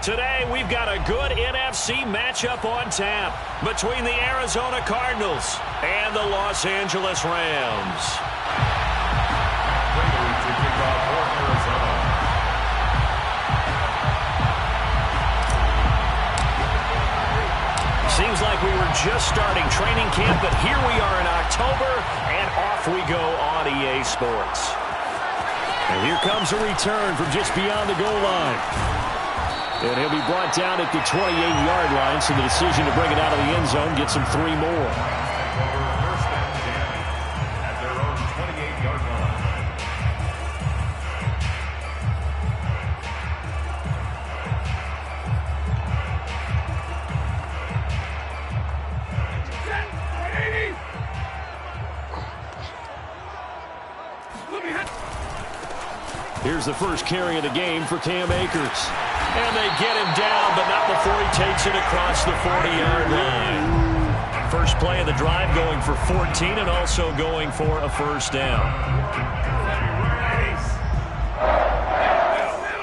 Today, we've got a good NFC matchup on tap between the Arizona Cardinals and the Los Angeles Rams. Seems like we were just starting training camp, but here we are in October, and off we go on EA Sports. And here comes a return from just beyond the goal line. And he'll be brought down at the 28-yard line, so the decision to bring it out of the end zone gets him 3 more. At their own 28-yard line. Here's the first carry of the game for Cam Akers. And they get him down, but not before he takes it across the 40-yard line. First play of the drive going for 14 and also going for a first down.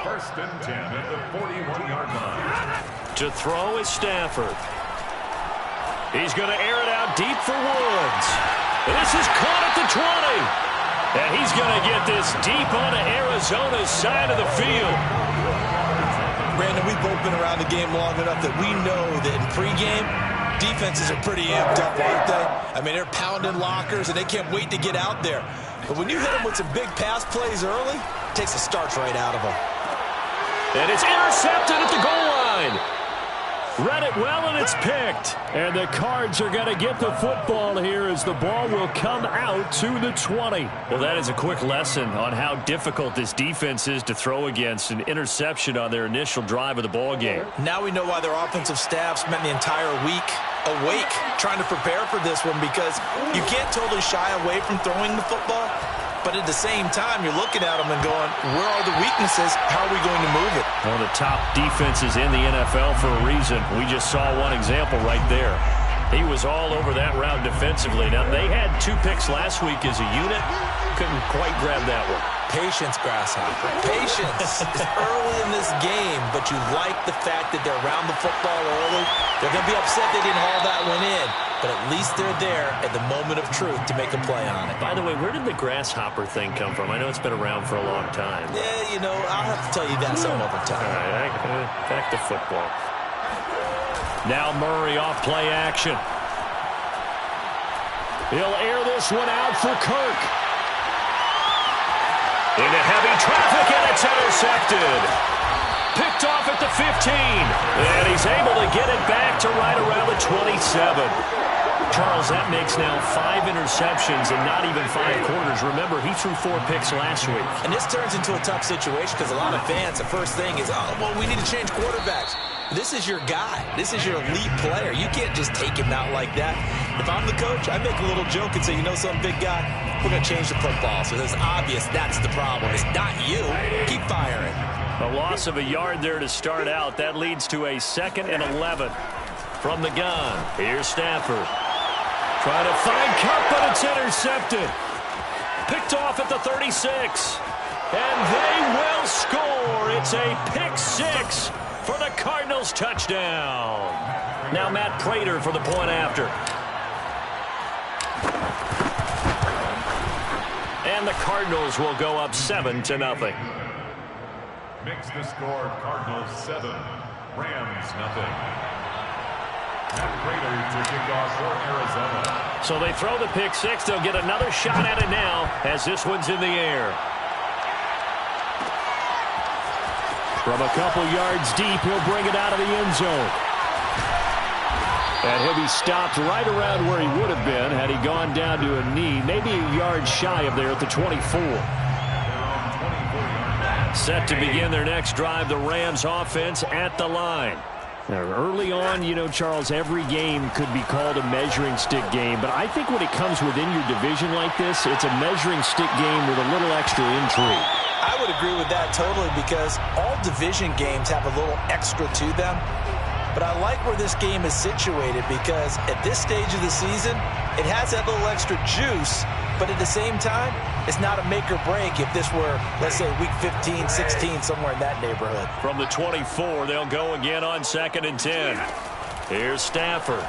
First and 10 at the 41-yard line. To throw is Stafford. He's going to air it out deep for Woods. This is caught at the 20. And he's going to get this deep onto Arizona's side of the field. Brandon, we've both been around the game long enough that we know that in pregame, defenses are pretty amped up, aren't they? I mean, they're pounding lockers, and they can't wait to get out there. But when you hit them with some big pass plays early, it takes the starch right out of them. And it's intercepted at the goal line. Read it well, and it's picked. And the Cards are going to get the football here as the ball will come out to the 20. Well, that is a quick lesson on how difficult this defense is to throw against. An interception on their initial drive of the ball game. Now we know why their offensive staff spent the entire week awake trying to prepare for this one, because you can't totally shy away from throwing the football. But at the same time, you're looking at them and going, where are the weaknesses? How are we going to move it? One of the top defenses in the NFL for a reason. We just saw one example right there. He was all over that route defensively. Now, they had 2 picks last week as a unit. Couldn't quite grab that one. Patience, Grasshopper. Patience is early in this game, but you like the fact that they're around the football early. They're going to be upset they didn't haul that one in, but at least they're there at the moment of truth to make a play on it. By the way, where did the grasshopper thing come from? I know it's been around for a long time. Yeah, you know, I'll have to tell you that some other time. All right, back to football. Now Murray off play action. He'll air this one out for Kirk. Into heavy traffic, and it's intercepted. Picked off at the 15. And he's able to get it back to right around the 27. Charles, that makes now 5 interceptions and not even 5 quarters. Remember, he threw 4 picks last week. And this turns into a tough situation because a lot of fans, the first thing is, oh, well, we need to change quarterbacks. This is your guy. This is your elite player. You can't just take him out like that. If I'm the coach, I make a little joke and say, you know something, big guy? We're going to change the football. So it's obvious that's the problem. It's not you. Keep firing. A loss of a yard there to start out. That leads to a 2nd and 11 from the gun. Here's Stafford. Trying to find Cup, but it's intercepted. Picked off at the 36. And they will score. It's a pick 6 for the Cardinals touchdown. Now Matt Prater for the point after. And the Cardinals will go up 7-0. Makes the score Cardinals 7, Rams nothing. Matt Prater to kick off for Arizona. So they throw the pick 6. They'll get another shot at it now as this one's in the air. From a couple yards deep, he'll bring it out of the end zone. And he'll be stopped right around where he would have been had he gone down to a knee, maybe a yard shy of there at the 24. Set to begin their next drive, the Rams offense at the line. Now, early on, you know, Charles, every game could be called a measuring stick game. But I think when it comes within your division like this, it's a measuring stick game with a little extra intrigue. I would agree with that totally, because all division games have a little extra to them. But I like where this game is situated because at this stage of the season, it has that little extra juice but at the same time, it's not a make or break if this were, let's say, week 15, 16, somewhere in that neighborhood. From the 24, they'll go again on 2nd and 10. Here's Stafford.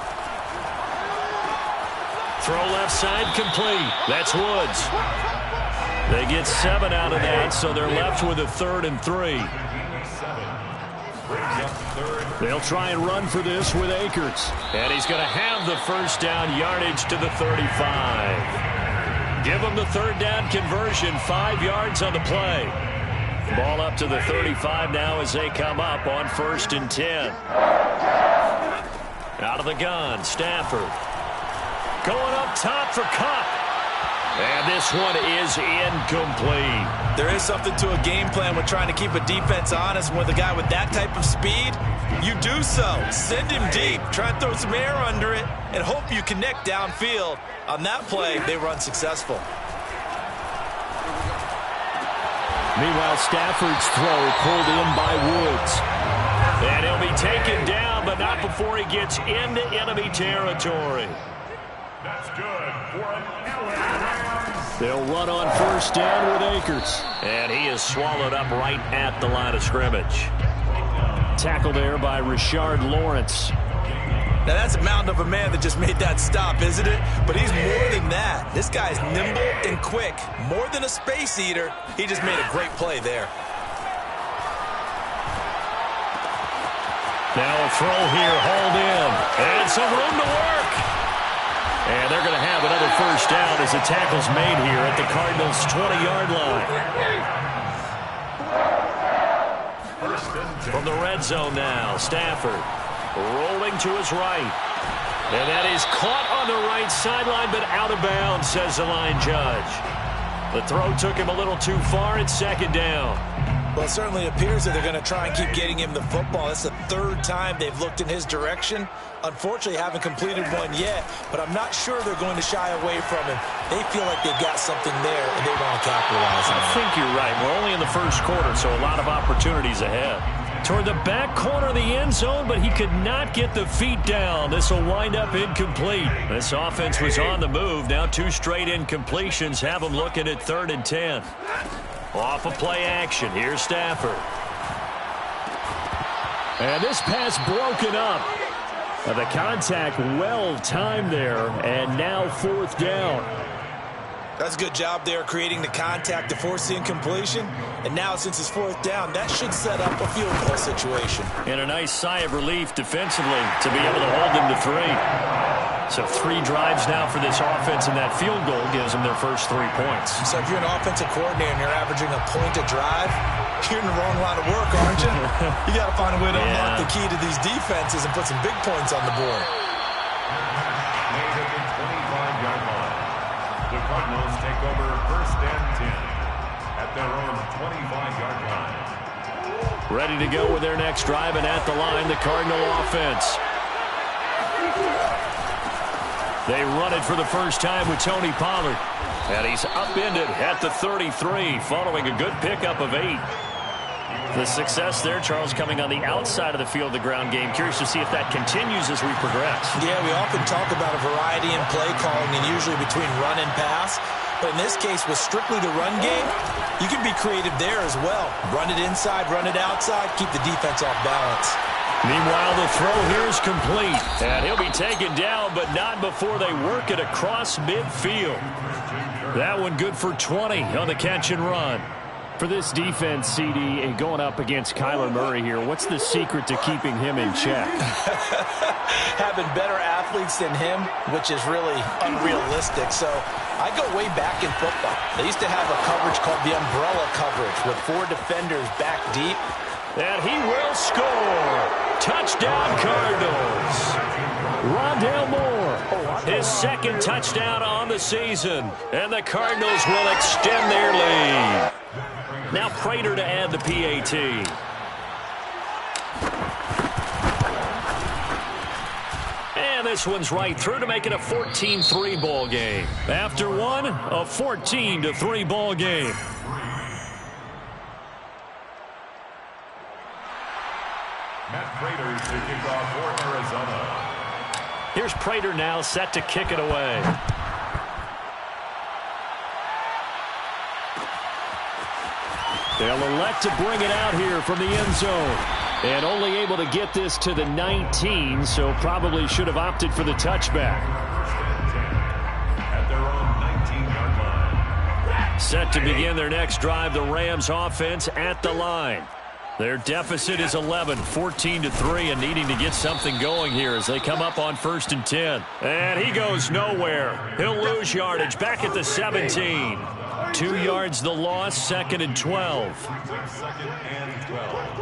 Throw left side complete. That's Woods. They get 7 out of that, so they're left with a 3rd and 3. They'll try and run for this with Akers. And he's going to have the first down yardage to the 35. Give him the 3rd down conversion, 5 yards on the play. Ball up to the 35 now as they come up on 1st and 10. Out of the gun, Stafford. Going up top for Kupp. And this one is incomplete. There is something to a game plan with trying to keep a defense honest. And with a guy with that type of speed, you do so. Send him deep. Try and throw some air under it and hope you connect downfield. On that play, they run successful. Meanwhile, Stafford's throw pulled in by Woods. And he'll be taken down, but not before he gets into enemy territory. That's good for an LA Rams. They'll run on 1st down with Akers. And he is swallowed up right at the line of scrimmage. Tackle there by Rashard Lawrence. Now, that's a mountain of a man that just made that stop, isn't it? But he's more than that. This guy's nimble and quick. More than a space eater. He just made a great play there. Now a throw here, hauled in. And some room to work. And they're going to have another first down as the tackle's made here at the Cardinals' 20-yard line. From the red zone now, Stafford rolling to his right. And that is caught on the right sideline, but out of bounds, says the line judge. The throw took him a little too far. It's 2nd down. Well, it certainly appears that they're going to try and keep getting him the football. That's the 3rd time they've looked in his direction. Unfortunately, haven't completed one yet, but I'm not sure they're going to shy away from him. They feel like they've got something there, and they want to capitalize on it. I think you're right. We're only in the 1st quarter, so a lot of opportunities ahead. Toward the back corner of the end zone, but he could not get the feet down. This will wind up incomplete. This offense was on the move. Now 2 straight incompletions have them looking at 3rd and 10. Off of play action. Here's Stafford. And this pass broken up. The contact well timed there, and now 4th down. That's a good job there creating the contact to force the incompletion. And now since it's 4th down, that should set up a field goal situation. And a nice sigh of relief defensively to be able to hold them to 3. So 3 drives now for this offense, and that field goal gives them their first 3 points. So if you're an offensive coordinator and you're averaging a point a drive, you're in the wrong line of work, aren't you? You got to find a way to unlock the key to these defenses and put some big points on the board. The Cardinals take over 1st and 10 at their own 25-yard line. Ready to go with their next drive, and at the line, the Cardinal offense. They run it for the first time with Tony Pollard. And he's upended at the 33 following a good pickup of 8. The success there, Charles, coming on the outside of the field, the ground game. Curious to see if that continues as we progress. Yeah, we often talk about a variety in play calling and usually between run and pass. But in this case, with strictly the run game, you can be creative there as well. Run it inside, run it outside, keep the defense off balance. Meanwhile, the throw here is complete. And he'll be taken down, but not before they work it across midfield. That one good for 20 on the catch and run. For this defense, CD, and going up against Kyler Murray here, what's the secret to keeping him in check? Having better athletes than him, which is really unrealistic. So I go way back in football. They used to have a coverage called the umbrella coverage with 4 defenders back deep. And he will score. Touchdown, Cardinals. Rondale Moore, his 2nd touchdown on the season. And the Cardinals will extend their lead. Now Prater to add the PAT. And this one's right through to make it a 14-3 ball game. After one, a 14-3 ball game. Matt Prater to kick off for Arizona. Here's Prater now set to kick it away. They'll elect to bring it out here from the end zone. And only able to get this to the 19, so probably should have opted for the touchback. At their own 19-yard line. Set to begin their next drive, the Rams offense at the line. Their deficit is 11, 14-3, and needing to get something going here as they come up on 1st and 10. And he goes nowhere. He'll lose yardage back at the 17. 2 yards the loss, 2nd and 12. 2nd and 12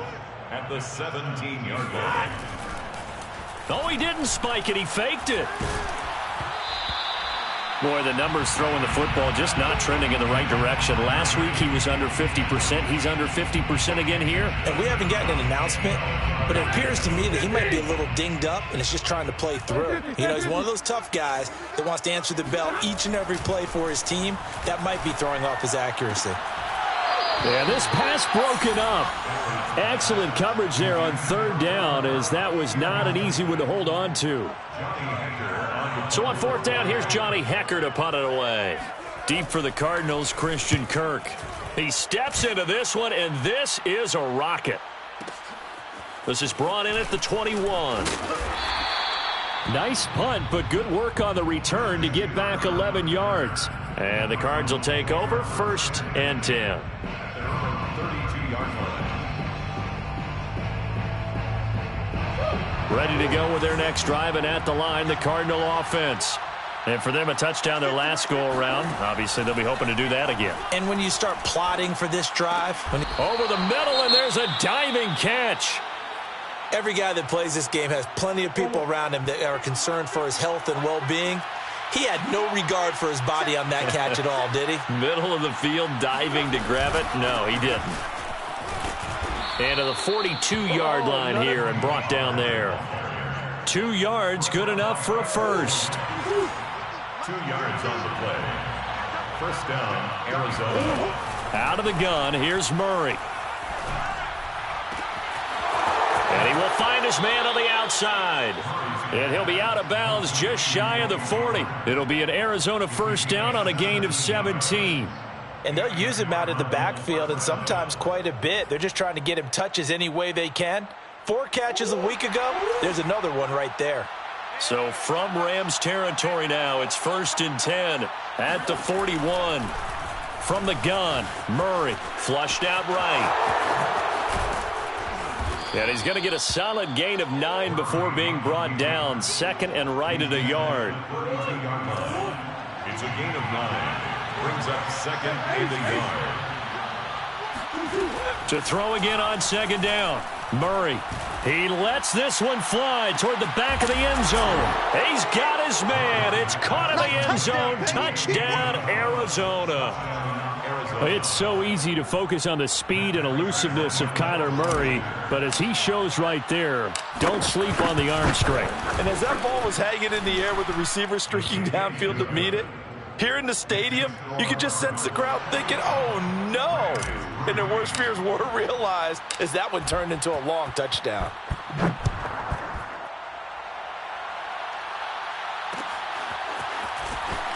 at the 17-yard line. Oh, he didn't spike it. He faked it. Boy, the numbers throwing the football just not trending in the right direction. Last week he was under 50%. He's under 50% again here. And we haven't gotten an announcement, but it appears to me that he might be a little dinged up and is just trying to play through. You know, he's one of those tough guys that wants to answer the bell each and every play for his team. That might be throwing off his accuracy. And this pass broken up. Excellent coverage there on 3rd down, as that was not an easy one to hold on to. So on 4th down, here's Johnny Hecker to punt it away. Deep for the Cardinals, Christian Kirk. He steps into this one, and this is a rocket. This is brought in at the 21. Nice punt, but good work on the return to get back 11 yards. And the Cards will take over, 1st and 10. 32-yard line. Ready to go with their next drive, and at the line, the Cardinal offense. And for them, a touchdown their last go-around. Obviously, they'll be hoping to do that again. And when you start plotting for this drive, over the middle, and there's a diving catch. Every guy that plays this game has plenty of people around him that are concerned for his health and well-being. He had no regard for his body on that catch at all, did he? Middle of the field, diving to grab it. No, he didn't. And to the 42-yard line here and brought down there. 2 yards, good enough for a first. 2 yards on the play. 1st down, Arizona. Out of the gun, here's Murray. And he will find his man on the outside. And he'll be out of bounds just shy of the 40. It'll be an Arizona 1st down on a gain of 17. And they'll use him out of the backfield, and sometimes quite a bit. They're just trying to get him touches any way they can. 4 catches a week ago. There's another one right there. So from Rams territory now, it's 1st and 10 at the 41. From the gun, Murray flushed out right. And he's going to get a solid gain of 9 before being brought down. 2nd and right at a yard. It's a gain of 9. Brings up 2nd and a yard. To throw again on 2nd down. Murray. He lets this one fly toward the back of the end zone. He's got his man. It's caught in the end zone. Touchdown, Arizona. It's so easy to focus on the speed and elusiveness of Kyler Murray, but as he shows right there, don't sleep on the arm strength. And as that ball was hanging in the air with the receiver streaking downfield to meet it, here in the stadium, you could just sense the crowd thinking, oh, no. And their worst fears were realized as that one turned into a long touchdown.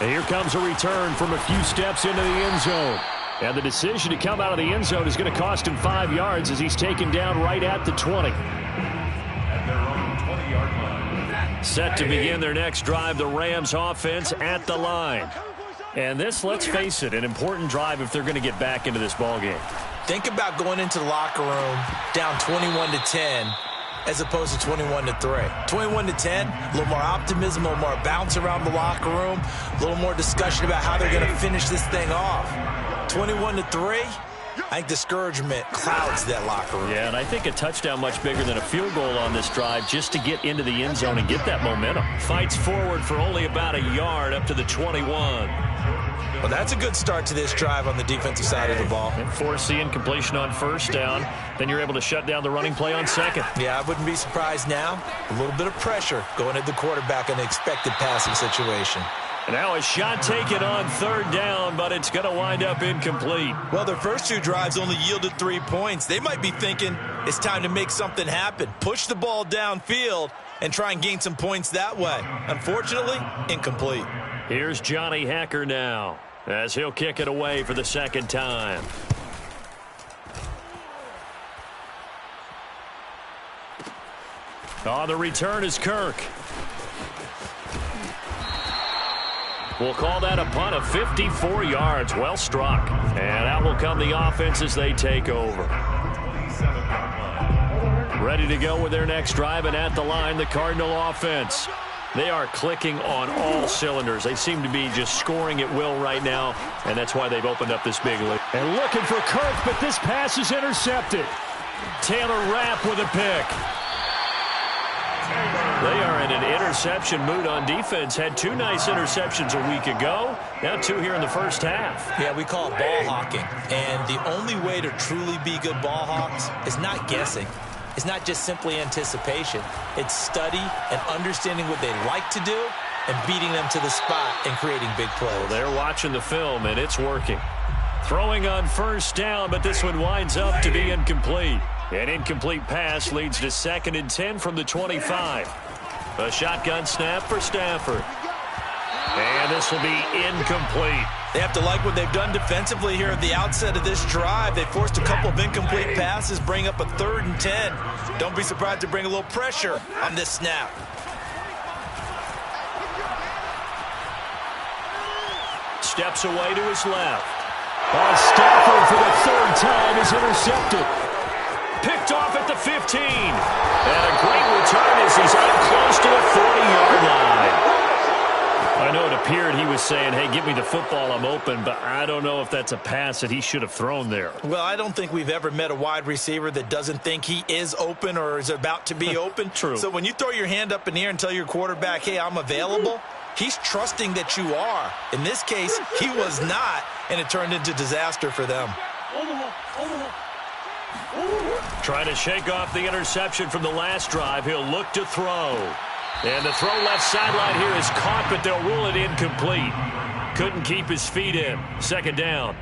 And here comes a return from a few steps into the end zone. And the decision to come out of the end zone is going to cost him 5 yards as he's taken down right at the 20. At their own 20-yard line. Set to begin their next drive, the Rams offense at the line. And this, let's face it, an important drive if they're going to get back into this ballgame. Think about going into the locker room down 21-10 as opposed to 21-3. 21-10, a little more optimism, a little more bounce around the locker room, a little more discussion about how they're going to finish this thing off. 21-3, I think discouragement clouds that locker room. Yeah, and I think a touchdown much bigger than a field goal on this drive just to get into the end zone and get that momentum. Fights forward for only about a yard up to the 21. Well, that's a good start to this drive on the defensive side of the ball. And forcing incompletion on 1st down. Then you're able to shut down the running play on 2nd. Yeah, I wouldn't be surprised now. A little bit of pressure going at the quarterback in the expected passing situation. And now a shot taken on 3rd down, but it's going to wind up incomplete. Well, their first 2 drives only yielded 3 points. They might be thinking it's time to make something happen. Push the ball downfield and try and gain some points that way. Unfortunately, incomplete. Here's Johnny Hecker now as he'll kick it away for the 2nd time. On the return is Kirk. We'll call that a punt of 54 yards. Well struck. And out will come the offense as they take over. Ready to go with their next drive, and at the line, the Cardinal offense. They are clicking on all cylinders. They seem to be just scoring at will right now, and that's why they've opened up this big lead. And looking for Kirk, but this pass is intercepted. Taylor Rapp with a pick. They are in an interception mood on defense. Had 2 nice interceptions a week ago. Now 2 here in the first half. Yeah, we call it ball hawking. And the only way to truly be good ball hawks is not guessing. It's not just simply anticipation. It's study and understanding what they like to do and beating them to the spot and creating big plays. Well, they're watching the film, and it's working. Throwing on first down, but this one winds up to be incomplete. An incomplete pass leads to 2nd and 10 from the 25. A shotgun snap for Stafford. And this will be incomplete. They have to like what they've done defensively here at the outset of this drive. They forced a couple of incomplete passes, bring up a 3rd and 10. Don't be surprised to bring a little pressure on this snap. Steps away to his left. Stafford for the 3rd time is intercepted. Picked off at the 15. And a great return as he's up close to the 40-yard line. I know it appeared he was saying, hey, give me the football, I'm open, but I don't know if that's a pass that he should have thrown there. Well, I don't think we've ever met a wide receiver that doesn't think he is open or is about to be open. True. So when you throw your hand up in the air and tell your quarterback, hey, I'm available, he's trusting that you are. In this case, he was not, and it turned into disaster for them. Trying to shake off the interception from the last drive. He'll look to throw. And the throw left sideline here is caught, but they'll rule it incomplete. Couldn't keep his feet in. 2nd down.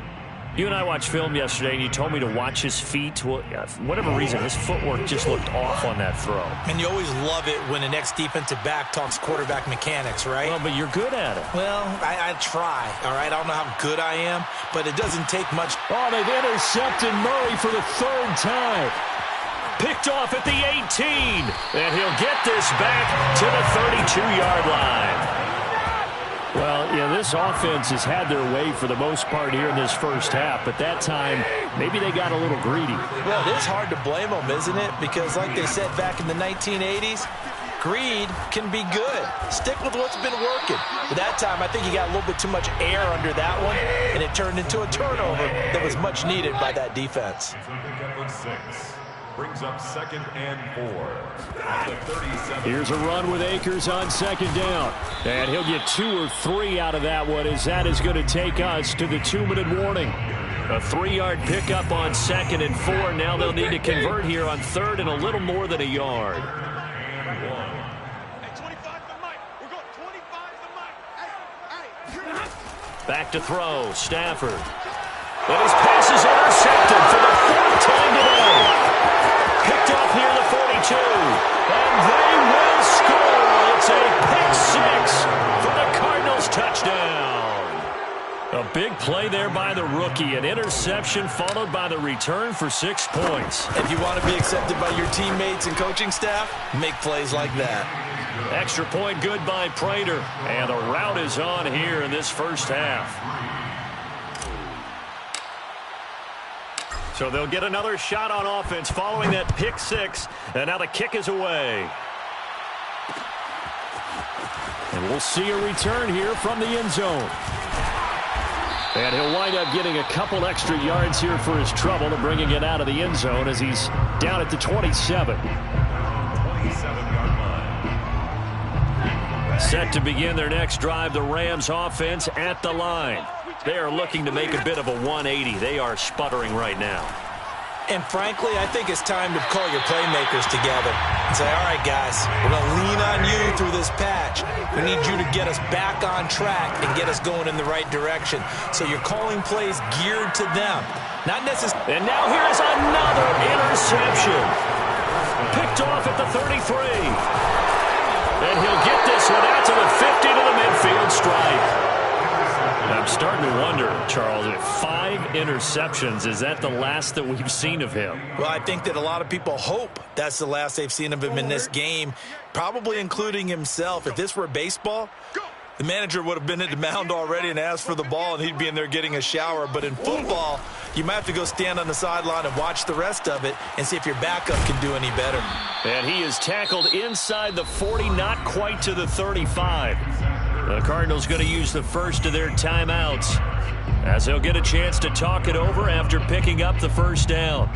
You and I watched film yesterday, and you told me to watch his feet. Well, for whatever reason, his footwork just looked off on that throw. And you always love it when the next defensive back talks quarterback mechanics, right? Well, but you're good at it. Well, I try, all right? I don't know how good I am, but it doesn't take much. Oh, they've intercepted Murray for the 3rd time. Picked off at the 18. And he'll get this back to the 32-yard line. Well, yeah, this offense has had their way for the most part here in this first half, but that time, maybe they got a little greedy. Well, it is hard to blame them, isn't it? Because like they said back in the 1980s, greed can be good. Stick with what's been working. But that time, I think he got a little bit too much air under that one, and it turned into a turnover that was much needed by that defense. Brings up 2nd and 4 at the 37. Here's a run with Akers on 2nd down. And he'll get 2 or 3 out of that one, as that is going to take us to the 2-minute warning. A 3-yard pickup on 2nd and 4. Now they'll need to convert here on 3rd and a little more than a yard. Back to throw. Stafford. And his pass is intercepted for the 4th time today. Picked off here the 42. And they will score. It's a pick 6 for the Cardinals touchdown. A big play there by the rookie. An interception followed by the return for 6 points. If you want to be accepted by your teammates and coaching staff, make plays like that. Extra point good by Prater. And the route is on here in this first half. So they'll get another shot on offense following that pick 6. And now the kick is away. And we'll see a return here from the end zone. And he'll wind up getting a couple extra yards here for his trouble and bringing it out of the end zone as he's down at the 27. 27-yard line. Set to begin their next drive, the Rams offense at the line. They are looking to make a bit of a 180. They are sputtering right now. And frankly, I think it's time to call your playmakers together and say, all right, guys, we're going to lean on you through this patch. We need you to get us back on track and get us going in the right direction. So you're calling plays geared to them. Not necessarily. And now here is another interception. Picked off at the 33. And he'll get this one out to the 50 to the midfield stripe. A I'm starting to wonder, Charles, if 5 interceptions, is that the last that we've seen of him? Well, I think that a lot of people hope that's the last they've seen of him in this game, probably including himself. If this were baseball, the manager would have been at the mound already and asked for the ball, and he'd be in there getting a shower. But in football, you might have to go stand on the sideline and watch the rest of it and see if your backup can do any better. And he is tackled inside the 40, not quite to the 35. The Cardinals going to use the first of their timeouts as they'll get a chance to talk it over after picking up the first down.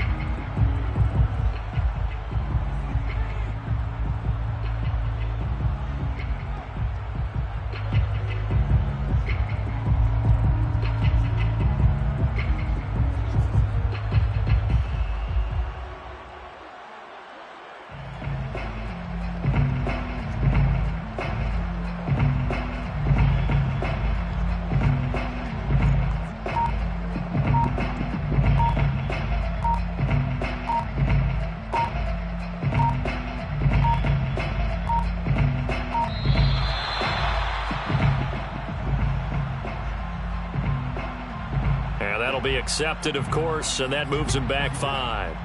Be accepted, of course, and that moves him back 5.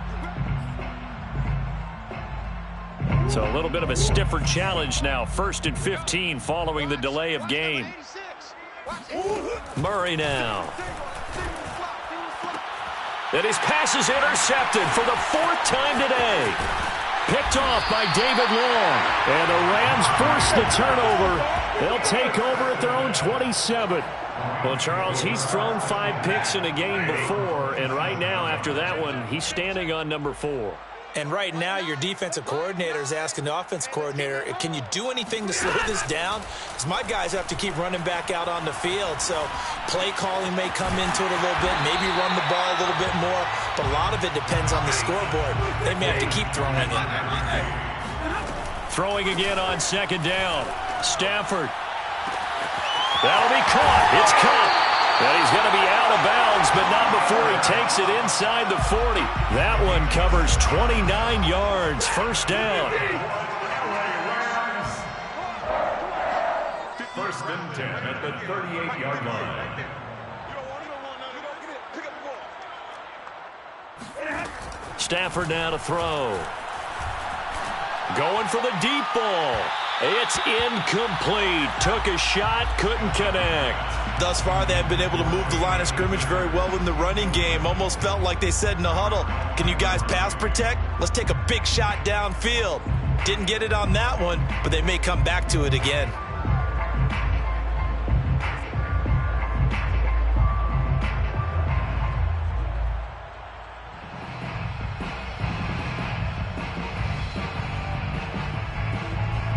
So a little bit of a stiffer challenge now. 1st and 15 following the delay of game. Murray now. And his pass is intercepted for the 4th time today. Picked off by David Long. And the Rams force the turnover. They'll take over at their own 27. Well, Charles, he's thrown 5 picks in a game before, and right now, after that one, he's standing on number 4. And right now, your defensive coordinator is asking the offensive coordinator, can you do anything to slow this down? Because my guys have to keep running back out on the field. So play calling may come into it a little bit, maybe run the ball a little bit more, but a lot of it depends on the scoreboard. They may have to keep throwing it. Throwing again on 2nd down. Stafford. That'll be caught. It's caught. And he's going to be out of bounds, but not before he takes it inside the 40. That one covers 29 yards. 1st down. 1st and 10 at the 38-yard line. Stafford now to throw. Going for the deep ball. It's incomplete. Took a shot, couldn't connect. Thus far, they have been able to move the line of scrimmage very well in the running game. Almost felt like they said in the huddle, can you guys pass protect? Let's take a big shot downfield. Didn't get it on that one, but they may come back to it again.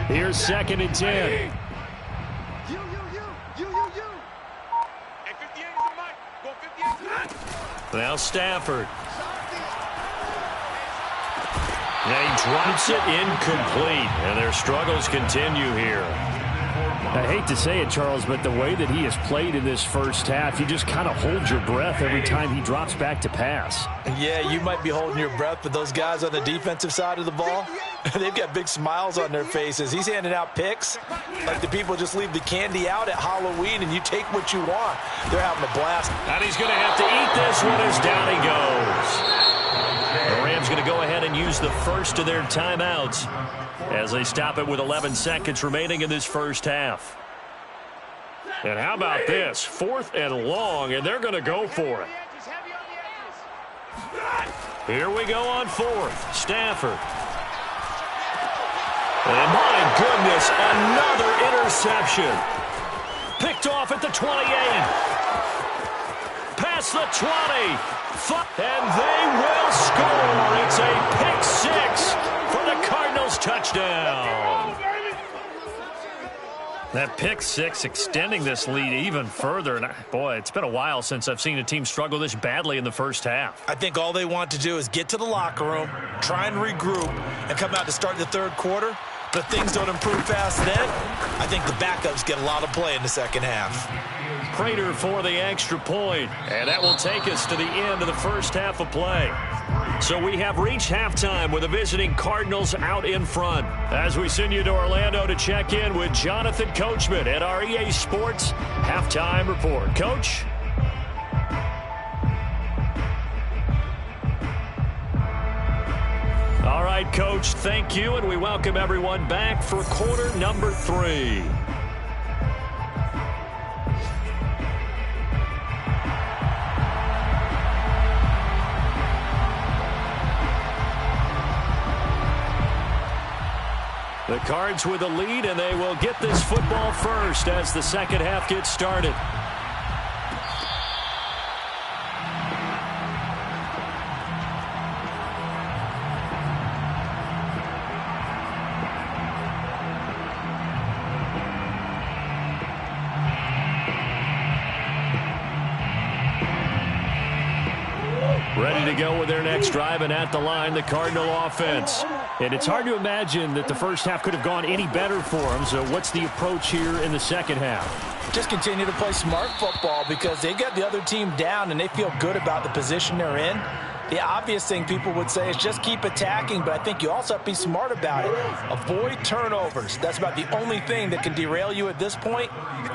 Here's 2nd and 10. Now Stafford. And he drops it incomplete. And their struggles continue here. I hate to say it, Charles, but the way that he has played in this first half, you just kind of hold your breath every time he drops back to pass. Yeah, you might be holding your breath, but those guys on the defensive side of the ball, they've got big smiles on their faces. He's handing out picks like the people just leave the candy out at Halloween and you take what you want. They're having a blast. And he's going to have to eat this one as down he goes. The Rams going to go ahead and use the first of their timeouts as they stop it with 11 seconds remaining in this first half. And how about this? 4th and long, and they're going to go for it. Here we go on 4th. Stafford. And my goodness, another interception. Picked off at the 28. Past the 20. And they will score. It's a pick 6 for the Cardinals touchdown. That pick 6 extending this lead even further. And boy, it's been a while since I've seen a team struggle this badly in the first half. I think all they want to do is get to the locker room, try and regroup, and come out to start the 3rd quarter. But if things don't improve fast then, I think the backups get a lot of play in the 2nd half. Prater for the extra point. And that will take us to the end of the first half of play. So we have reached halftime with the visiting Cardinals out in front. As we send you to Orlando to check in with Jonathan Coachman at our EA Sports Halftime Report. Coach? All right, Coach, thank you, and we welcome everyone back for quarter number 3. The Cards with the lead, and they will get this football first as the second half gets started. Ready to go with their next drive, and at the line, the Cardinal offense. And it's hard to imagine that the first half could have gone any better for them. So what's the approach here in the second half? Just continue to play smart football because they got the other team down and they feel good about the position they're in. The obvious thing people would say is just keep attacking, but I think you also have to be smart about it. Avoid turnovers. That's about the only thing that can derail you at this point.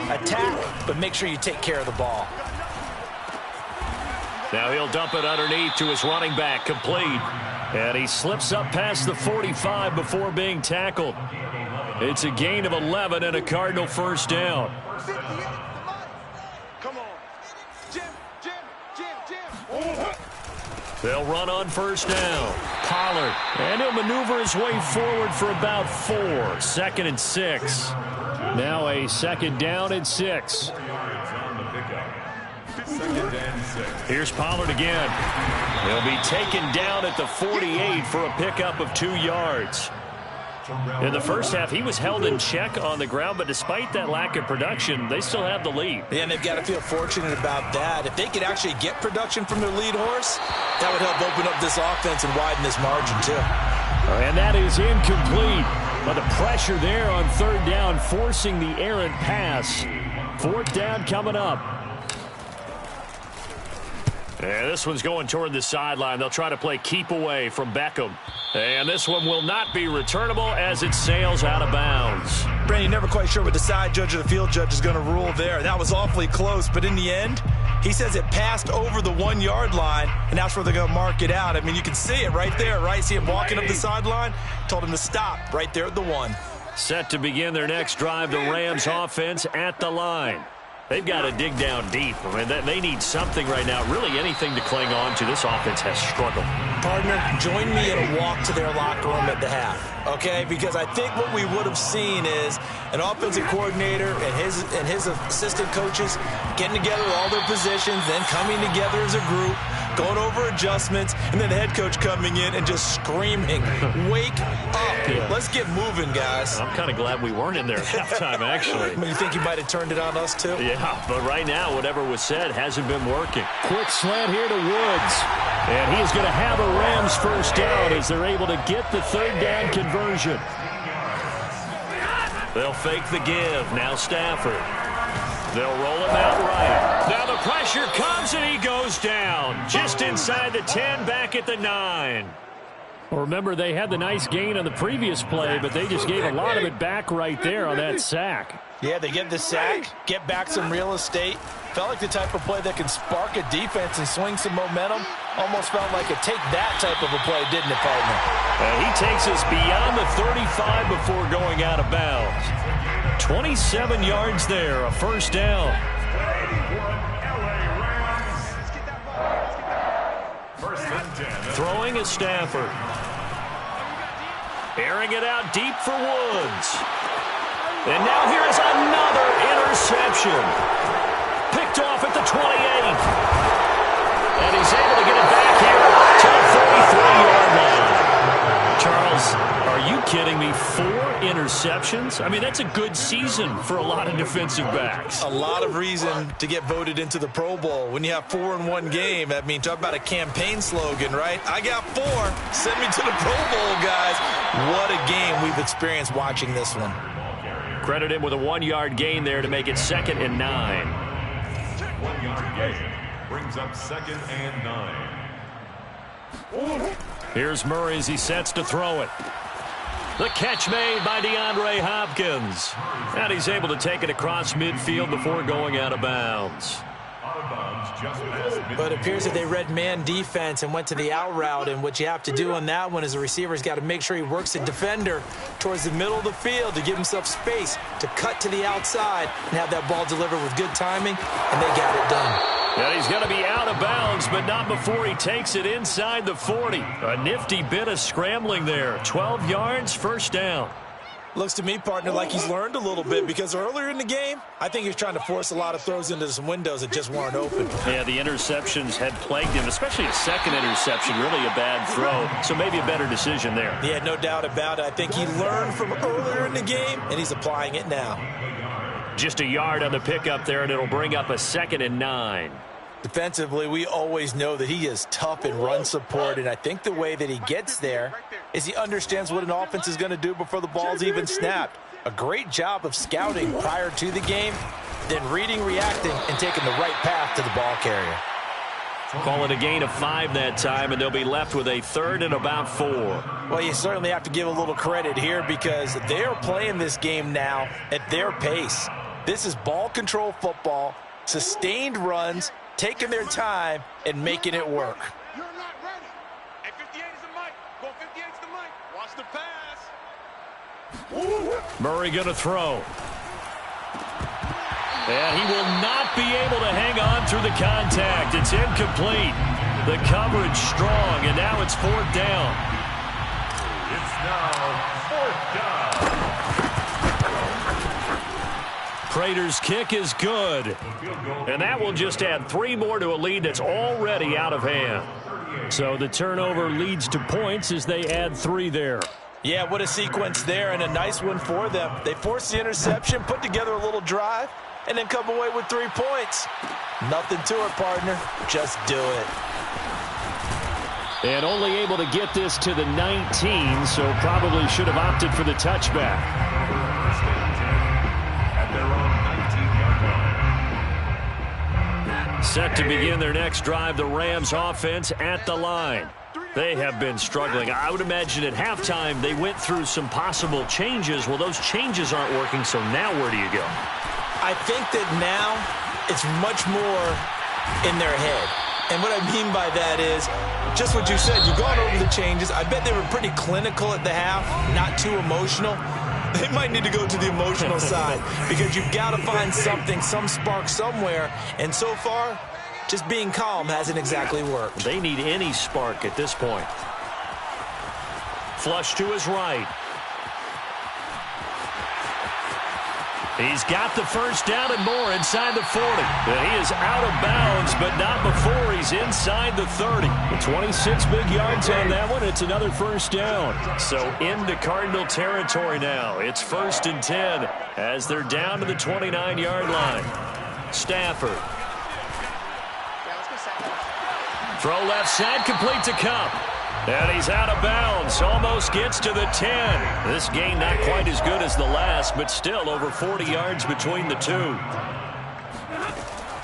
Attack, but make sure you take care of the ball. Now he'll dump it underneath to his running back, complete. And he slips up past the 45 before being tackled. It's a gain of 11 and a Cardinal first down. Come on. Jim. They'll run on first down. Pollard. And he'll maneuver his way forward for about 4. 2nd and 6. Now a second down and 6. Here's Pollard again. He'll be taken down at the 48 for a pickup of 2 yards. In the first half, he was held in check on the ground, but despite that lack of production, they still have the lead. Yeah, and they've got to feel fortunate about that. If they could actually get production from their lead horse, that would help open up this offense and widen this margin, too. And that is incomplete. But the pressure there on third down, forcing the errant pass. 4th down coming up. And this one's going toward the sideline. They'll try to play keep away from Beckham. And this one will not be returnable as it sails out of bounds. Brandon, you're never quite sure what the side judge or the field judge is going to rule there. That was awfully close, but in the end, he says it passed over the 1-yard line, and that's where they're going to mark it out. I mean, you can see it right there, right? See him walking up the sideline? Told him to stop right there at the 1. Set to begin their next drive, the Rams offense at the line. They've got to dig down deep. I mean, they need something right now, really anything to cling on to. This offense has struggled. Partner, join me in a walk to their locker room at the half, okay? Because I think what we would have seen is an offensive coordinator and his assistant coaches getting together all their positions, then coming together as a group, going over adjustments, and then the head coach coming in and just screaming, wake up. Yeah. Let's get moving, guys. I'm kind of glad we weren't in there at halftime, actually. You think you might have turned it on us, too? Yeah, but right now, whatever was said hasn't been working. Quick slant here to Woods. And he's going to have a Rams first down as they're able to get the third down conversion. They'll fake the give. Now Stafford. They'll roll him out right. Now the pressure comes and he goes down. Just inside the 10, back at the 9. Well, remember, they had the nice gain on the previous play, but they just gave a lot of it back right there on that sack. Yeah, they get the sack, get back some real estate. Felt like the type of play that can spark a defense and swing some momentum. Almost felt like a take-that type of a play, didn't it, partner? And he takes us beyond the 35 before going out of bounds. 27 yards there, a first down. Throwing is Stafford. Airing it out deep for Woods. And now here is another interception. Picked off at the 28. And he's able to get it back here to the 33-yard line. Charles, are you kidding me? 4 interceptions? I mean, that's a good season for a lot of defensive backs. A lot of reason to get voted into the Pro Bowl. When you have 4 in one game, I mean, talk about a campaign slogan, right? I got 4. Send me to the Pro Bowl, guys. What a game we've experienced watching this one. Credit him with a 1-yard gain there to make it 2nd and 9. 1-yard gain. Brings up 2nd and 9. Here's Murray as he sets to throw it. The catch made by DeAndre Hopkins. And he's able to take it across midfield before going out of bounds. But it appears that they read man defense and went to the out route, and what you have to do on that one is the receiver's got to make sure he works the defender towards the middle of the field to give himself space to cut to the outside and have that ball delivered with good timing, and they got it done. And he's going to be out of bounds, but not before he takes it inside the 40. A nifty bit of scrambling there. 12 yards, first down. Looks to me, partner, like he's learned a little bit, because earlier in the game, I think he was trying to force a lot of throws into some windows that just weren't open. Yeah, the interceptions had plagued him, especially a second interception, really a bad throw. So maybe a better decision there. Yeah, no doubt about it. I think he learned from earlier in the game, and he's applying it now. Just a yard on the pickup there, and it'll bring up a 2nd and 9. Defensively, we always know that he is tough in run support, and I think the way that he gets there is he understands what an offense is going to do before the ball's even snapped. A great job of scouting prior to the game, then reading, reacting, and taking the right path to the ball carrier. Call it a gain of 5 that time, and they'll be left with a 3rd and about 4. Well, you certainly have to give a little credit here, because they are playing this game now at their pace. This is ball control football, sustained runs, taking their time and making it work. You're not ready. Hey, 58 is the mic. Go 58 is the mic. Watch the pass. Murray going to throw. And he will not be able to hang on through the contact. It's incomplete. The coverage strong, and now it's 4th down. It's now 4th down. Prater's kick is good. And that will just add 3 more to a lead that's already out of hand. So the turnover leads to points as they add 3 there. Yeah, what a sequence there, and a nice one for them. They forced the interception, put together a little drive, and then come away with 3 points. Nothing to it, partner. Just do it. And only able to get this to the 19, so probably should have opted for the touchback. Set to begin their next drive, the Rams offense at the line. They have been struggling. I would imagine at halftime they went through some possible changes. Well, those changes aren't working, so now where do you go? I think that now it's much more in their head. And what I mean by that is just what you said. You've gone over the changes. I bet they were pretty clinical at the half, not too emotional. They might need to go to the emotional side, because you've got to find something, some spark somewhere. And so far, just being calm hasn't exactly worked. They need any spark at this point. Flush to his right. He's got the first down and more inside the 40. And he is out of bounds, but not before he's inside the 30. 26 big yards on that one. It's another first down. So into Cardinal territory now. It's 1st and 10 as they're down to the 29-yard line. Stafford. Throw left side, complete to Cup. And he's out of bounds, almost gets to the 10. This gain not quite as good as the last, but still over 40 yards between the two.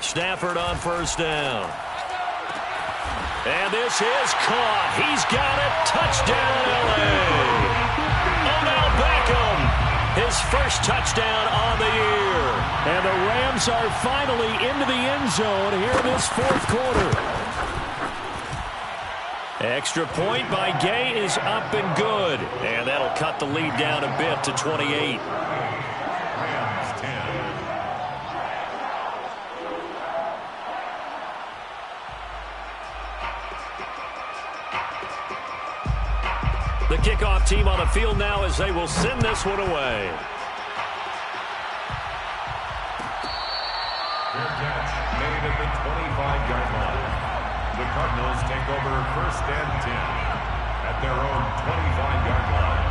Stafford on first down. And this is caught. He's got it. Touchdown, L.A. Odell Beckham, his first touchdown on the year. And the Rams are finally into the end zone here in this 4th quarter. Extra point by Gay is up and good. And that'll cut the lead down a bit to 28. Rams 10. The kickoff team on the field now as they will send this one away. Fair catch made at the 25-yard line. The Cardinals take over 1st and 10 at their own 25-yard line.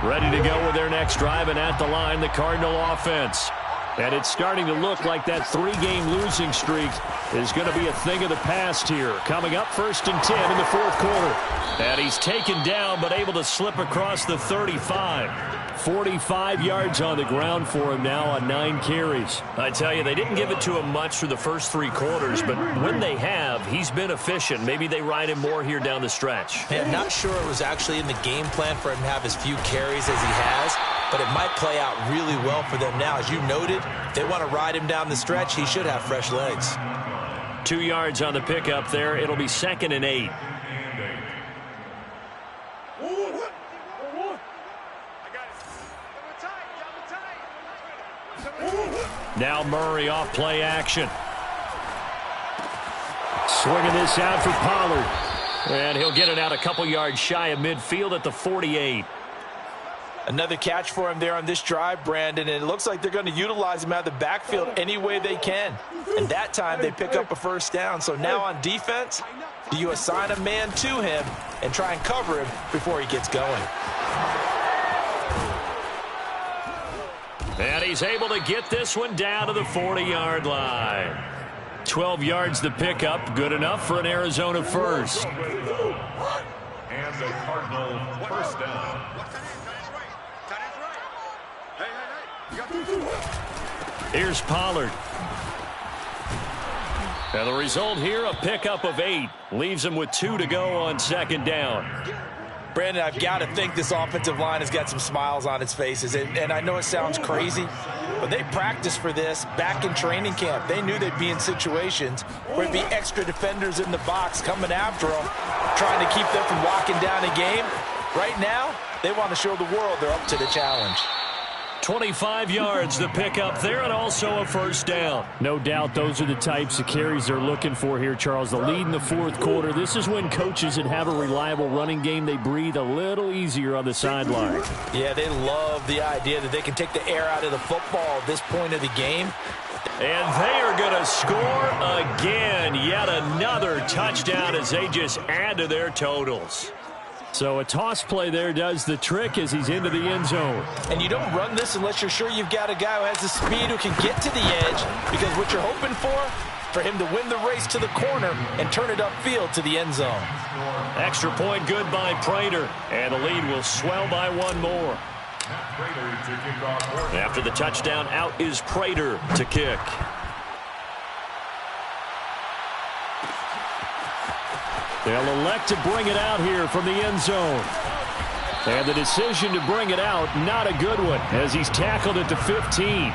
Ready to go with their next drive, and at the line, the Cardinal offense. And it's starting to look like that 3-game losing streak is going to be a thing of the past here. Coming up 1st and 10 in the 4th quarter. And he's taken down but able to slip across the 35. 45 yards on the ground for him now on 9 carries. I tell you, they didn't give it to him much through the first 3 quarters, but when they have, he's been efficient. Maybe they ride him more here down the stretch. Yeah, I'm not sure it was actually in the game plan for him to have as few carries as he has, but it might play out really well for them now. As you noted, if they want to ride him down the stretch, he should have fresh legs. 2 yards on the pickup there. It'll be 2nd and 8. Now Murray off play action. Swinging this out for Pollard. And he'll get it out a couple yards shy of midfield at the 48. Another catch for him there on this drive, Brandon, and it looks like they're going to utilize him out of the backfield any way they can. And that time they pick up a 1st down. So now on defense, do you assign a man to him and try and cover him before he gets going? And he's able to get this one down to the 40-yard line. 12 yards the pickup, good enough for an Arizona first. And the Cardinal 1st down. Here's Pollard. And the result here, a pickup of 8. Leaves him with 2 to go on 2nd down. Brandon, I've got to think this offensive line has got some smiles on its faces. And I know it sounds crazy, but they practiced for this back in training camp. They knew they'd be in situations where there'd be extra defenders in the box coming after them, trying to keep them from locking down a game. Right now, they want to show the world they're up to the challenge. 25 yards the pickup there, and also a 1st down. No doubt those are the types of carries they're looking for here, Charles. The lead in the 4th quarter. This is when coaches that have a reliable running game, they breathe a little easier on the sideline. Yeah, they love the idea that they can take the air out of the football at this point of the game. And they are going to score again. Yet another touchdown as they just add to their totals. So a toss play there does the trick as he's into the end zone. And you don't run this unless you're sure you've got a guy who has the speed who can get to the edge, because what you're hoping for him to win the race to the corner and turn it upfield to the end zone. Extra point good by Prater, and the lead will swell by 1 more. After the touchdown, out is Prater to kick. They'll elect to bring it out here from the end zone. And the decision to bring it out, not a good one, as he's tackled at the 15.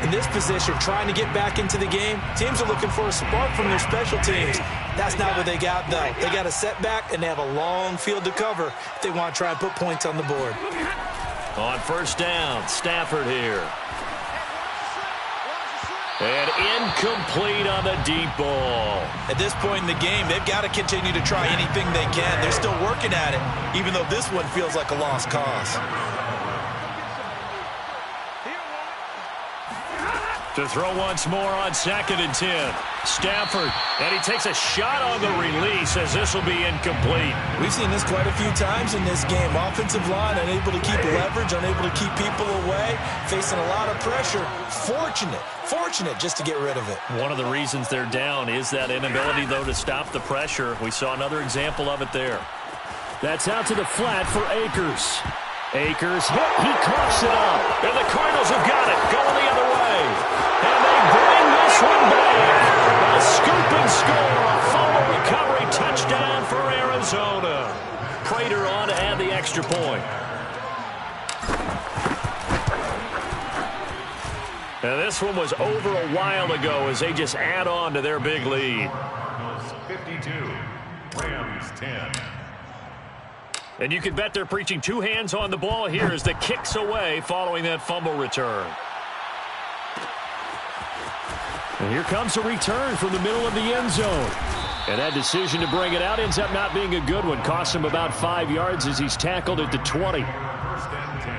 In this position, trying to get back into the game, teams are looking for a spark from their special teams. That's not what they got, though. They got a setback, and they have a long field to cover if they want to try and put points on the board. On 1st down, Stafford here. And incomplete on the deep ball. At this point in the game, they've got to continue to try anything they can. They're still working at it, even though this one feels like a lost cause. To throw once more on 2nd and 10. Stafford, and he takes a shot on the release as this will be incomplete. We've seen this quite a few times in this game. Offensive line unable to keep leverage, unable to keep people away, facing a lot of pressure. Fortunate just to get rid of it. One of the reasons they're down is that inability, though, to stop the pressure. We saw another example of it there. That's out to the flat for Akers. Akers hit. He coughs it up. And the Cardinals have got it. Going the other way. And they bring this one back. A scoop and score. A fumble recovery touchdown for Arizona. Prater on to add the extra point. And this one was over a while ago as they just add on to their big lead. 52, Rams 10. And you can bet they're preaching 2 hands on the ball here as the kick's away following that fumble return. And here comes a return from the middle of the end zone. And that decision to bring it out ends up not being a good one. Costs him about 5 yards as he's tackled at the 20. 1st and 10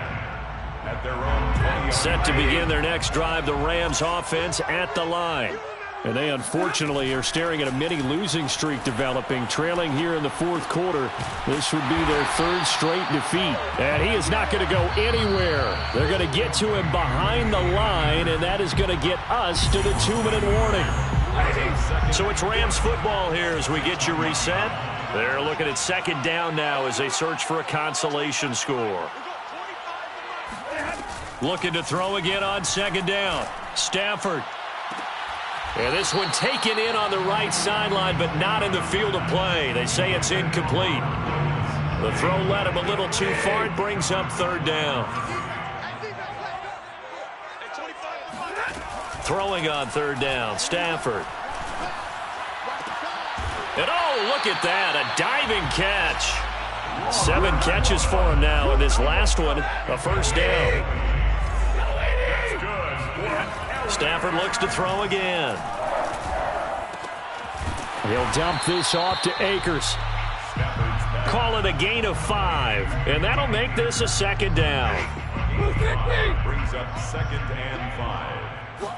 at their own 20. Set to begin their next drive, the Rams offense at the line. And they unfortunately are staring at a mini losing streak developing, trailing here in the fourth quarter. This would be their third straight defeat. And he is not going to go anywhere. They're going to get to him behind the line, and that is going to get us to the 2-minute warning. So it's Rams football here as we get you reset. They're looking at second down now as they search for a consolation score. Looking to throw again on second down. Stafford. And this one taken in on the right sideline, but not in the field of play. They say it's incomplete. The throw led him a little too far. It brings up third down. Throwing on third down, Stafford. And oh, look at that, a diving catch. 7 catches for him now, and this last one, a first down. Stafford looks to throw again. He'll dump this off to Akers. Call it a gain of 5, and that'll make this a second down. Brings up second and 5.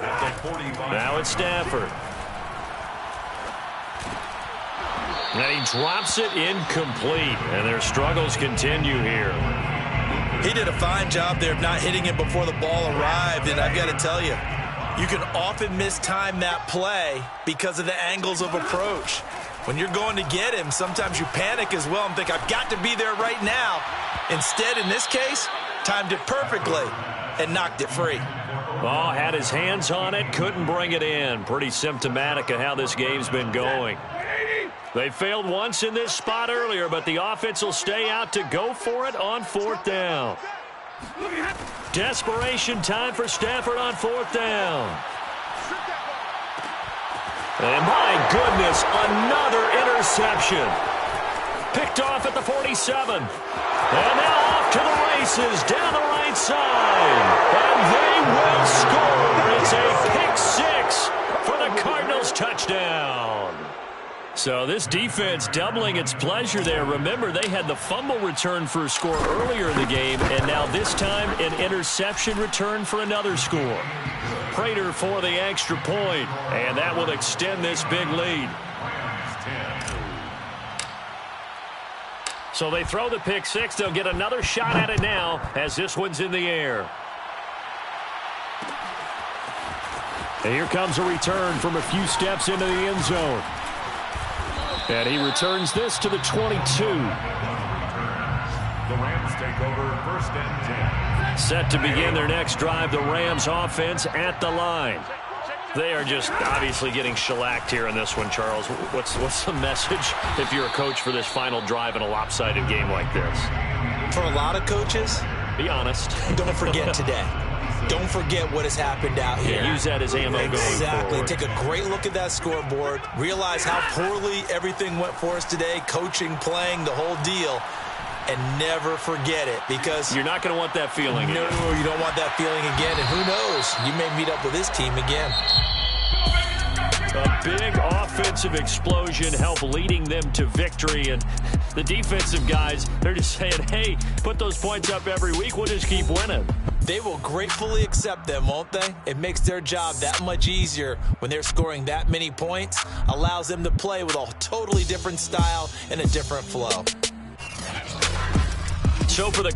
At the 45. Now it's Stafford. And he drops it incomplete, and their struggles continue here. He did a fine job there of not hitting him before the ball arrived, and I've got to tell you, you can often mistime that play because of the angles of approach. When you're going to get him, sometimes you panic as well and think, I've got to be there right now. Instead, in this case, timed it perfectly and knocked it free. Oh, had his hands on it, couldn't bring it in. Pretty symptomatic of how this game's been going. They failed once in this spot earlier, but the offense will stay out to go for it on fourth down. Desperation time for Stafford on fourth down. And my goodness, another interception. Picked off at the 47. And now off to the races down the right side. And they will score. It's a pick 6 for the Cardinals touchdown. So this defense doubling its pleasure there. Remember, they had the fumble return for a score earlier in the game, and now this time an interception return for another score. Prater for the extra point, and that will extend this big lead. So they throw the pick 6. They'll get another shot at it now as this one's in the air. And here comes a return from a few steps into the end zone. And he returns this to the 22. The Rams take over first and 10. Set to begin their next drive, the Rams offense at the line. They are just obviously getting shellacked here in this one, Charles. What's the message if you're a coach for this final drive in a lopsided game like this? For a lot of coaches, be honest. Don't forget today. Don't forget what has happened out here. Yeah, use that as ammo going forward. Exactly. Take a great look at that scoreboard. Realize how poorly everything went for us today. Coaching, playing, the whole deal. And never forget it, because you're not going to want that feeling again. No, you don't want that feeling again. And who knows? You may meet up with this team again. A big offensive explosion helped leading them to victory. And the defensive guys, they're just saying, hey, put those points up every week. We'll just keep winning. They will gratefully accept them, won't they? It makes their job that much easier when they're scoring that many points. Allows them to play with a totally different style and a different flow. So for the